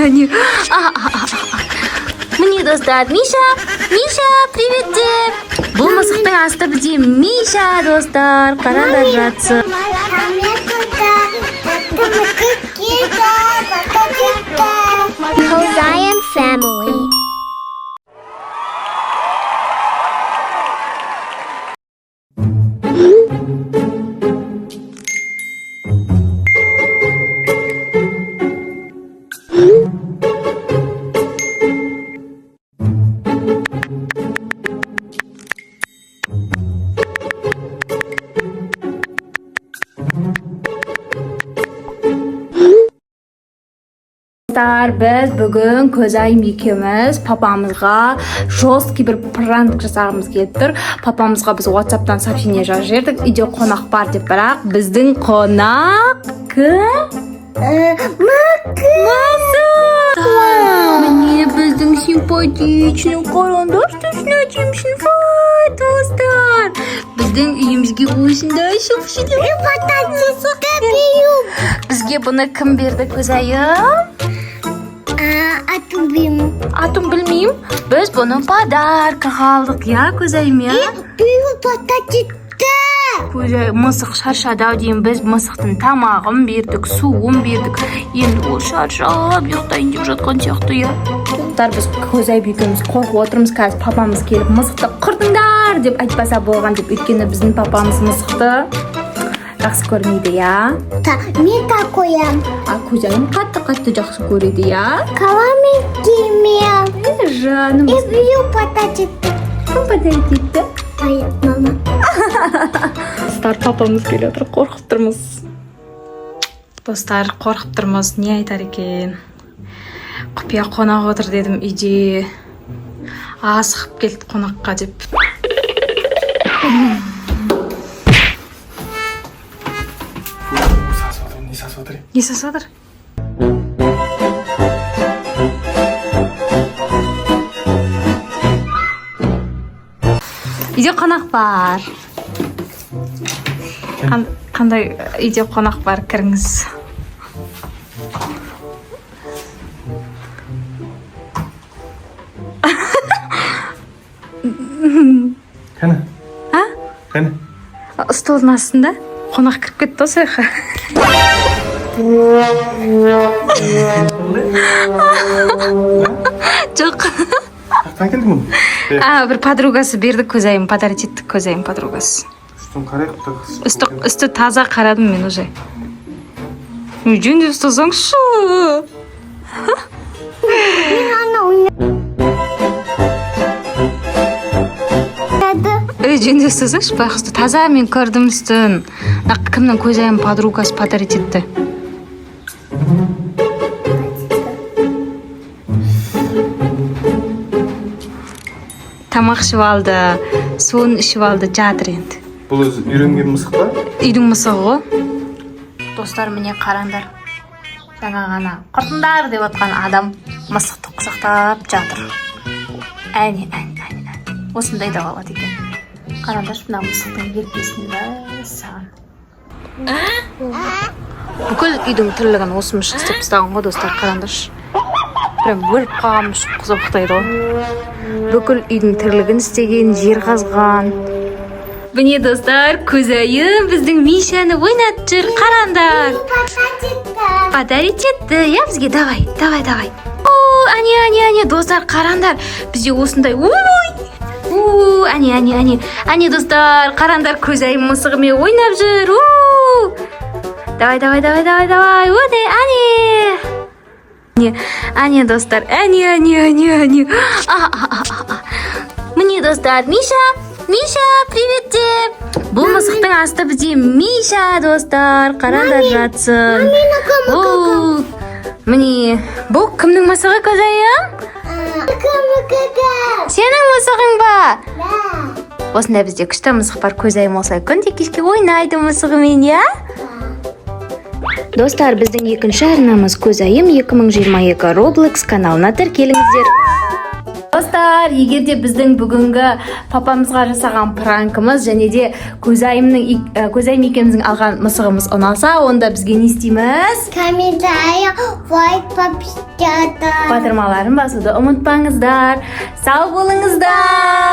они. Міне достар, Миша, привет де. Бұл мысықтың асты біде Миша достар, қараңдар жатсы. Hosaian family. Biz бүгін Көзайым екеуміз папамызға жесткий бір пранк жасағымыз келіп тұр. Папамызға біз WhatsApp-тан сообщение жазып жібердік. Үйде қонақ бар деп, бірақ біздің қонақ кім? Мысық. Міне біздің симпатичный қараңдар, точно әдемісің. Вай, достар. Біздің үйімізге осындай шөпшілер. Бізге бұны кім берді, Көзайым? Атым білмеймін. Біз бұны подарка алдық, я, Көзайым, я? Көзайым мысық шаршадау дейін, біз мысықтың тамағын бердік, суын бердік. Енді ол шаршап, ұйықтайын деп жатқан сияқты, я? Біз Көзайым екеуміз қорқып отырмыз, қазір папамыз келіп мысықты қырдыңдар деп айтпаса болған деп, өйткені біздің папамыз мысықты жақсы көрмейді, я? Мен такоям. Көзайым қатты жақсы көреді, я? Каламенький. Жаным. И бью подарить. Подарить етті. Ай, мама. Достар, папамыз келе отыр, қорқып тұрмыз. Достар, қорқып тұрмыз, не айтар екен? Құпия қонақ отыр дедім үйде. Асығып келді қонаққа деп. Не сасып отыр? Үйде қонақ бар. Қандай үйде қонақ бар, кіріңіз. Қане? А? Қане? Столдың астында қонақ кіріп кетті осы жаққа. Жоқ. Қақтан келді мұны? Бір подругасы берді, Көзайым подарить етті, Көзайым подругасы. Үстін қарайық. Үсті таза қарадым мен уже. Жөнде ұстасаңшы. Жөнде ұстасаңшы, байқұсты таза мен көрдім үстін. Кімнің Көзайым подругасы подарить етті. Тамақ ішіп алды, суын ішіп алды, жатыр енді. Бұл өзі үйренген мысық па? Үйдің мысығы ғой. Достар, міне қараңдар. Жаңа ғана құртыңдар деп отқан адам мысықты құсақтап жатыр. Әне. Осындай да болады екен. Қараңдар, мына мысықтың еркесінде саған. Бүкіл үйдің тірлігін осымыз істеп тастаған ғой, достар, қараңдаршы. Прям бөліп қалғанмыз, қызықтайды ғой. Бүкіл үйдің тірлігін істеген, жер қазған. Міне достар, Көзайым біздің Мишаны ойнатып жүр, қараңдар. Подарить етті, я бізге, давай. Әне, достар, қараңдар. Бізде осындай, әне, достар, қараңдар, Көзайым мысығымен ойнап жүр. Давай, әне, достар, әне. Міне достар, Миша, привет де. Бұл мысықтың асты біде Миша, достар, қараңдар жатсын. Міне, бұл кімнің мысығы, Көзайым? Сенің мысығың ба? Осында бізде күшті мысық бар, Көзайым осылай күнде кешке ойнайды мысығымен, я? Достар, біздің екінші арнамыз Көзайым 2022 Roblox каналына тіркеліңіздер. Достар, егер де біздің бүгінгі папамызға жасаған пранкымыз және де көзайым екеуміздің алған мысығымыз ұнаса, онда бізге не істейміз? Комментария лайк подписаться. Батырмаларын басуды ұмытпаңыздар. Сау болыңыздар.